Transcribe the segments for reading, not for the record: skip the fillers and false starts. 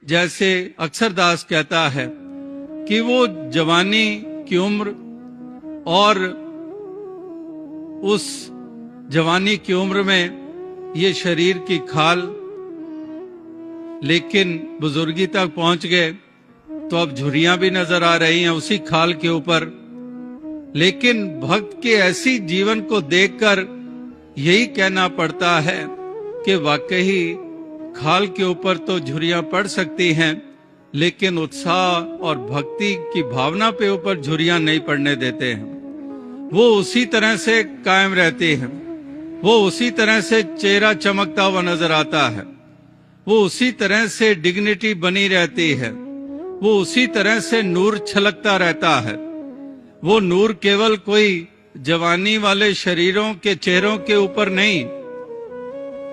जैसे अक्षर दास कहता है कि वो जवानी की उम्र और उस जवानी की उम्र में ये शरीर की खाल, लेकिन बुजुर्गी तक पहुंच गए तो अब झुर्रियां भी नजर आ रही हैं उसी खाल के ऊपर। लेकिन भक्त के ऐसी जीवन को देखकर यही कहना पड़ता है कि वाकई खाल के ऊपर तो झुर्रियां पड़ सकती हैं, लेकिन उत्साह और भक्ति की भावना पे ऊपर झुर्रियां नहीं पड़ने देते हैं। वो उसी तरह से कायम रहती हैं, वो उसी तरह से चेहरा चमकता हुआ नजर आता है, वो उसी तरह से डिग्निटी बनी रहती है, वो उसी तरह से नूर छलकता रहता है। वो नूर केवल कोई जवानी वाले शरीरों के चेहरों के ऊपर नहीं,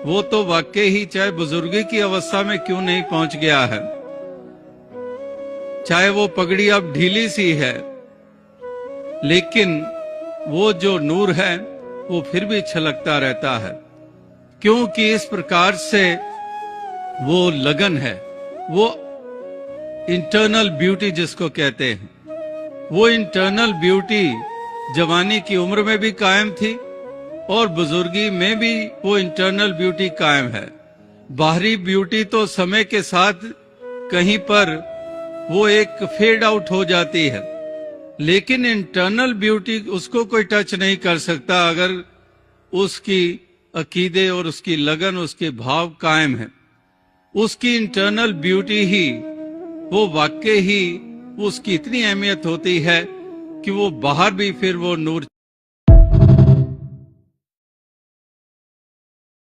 वो तो वाकई ही चाहे बुजुर्गी की अवस्था में क्यों नहीं पहुंच गया है, चाहे वो पगड़ी अब ढीली सी है, लेकिन वो जो नूर है वो फिर भी छलकता रहता है, क्योंकि इस प्रकार से वो लगन है, वो इंटरनल ब्यूटी जिसको कहते हैं, वो इंटरनल ब्यूटी जवानी की उम्र में भी कायम थी और बुजुर्गी में भी वो इंटरनल ब्यूटी कायम है। बाहरी ब्यूटी तो समय के साथ कहीं पर वो एक फेड आउट हो जाती है, लेकिन इंटरनल ब्यूटी उसको कोई टच नहीं कर सकता अगर उसकी अकीदे और उसकी लगन, उसके भाव कायम है। उसकी इंटरनल ब्यूटी ही वो वाकई ही उसकी इतनी अहमियत होती है कि वो बाहर भी फिर वो नूर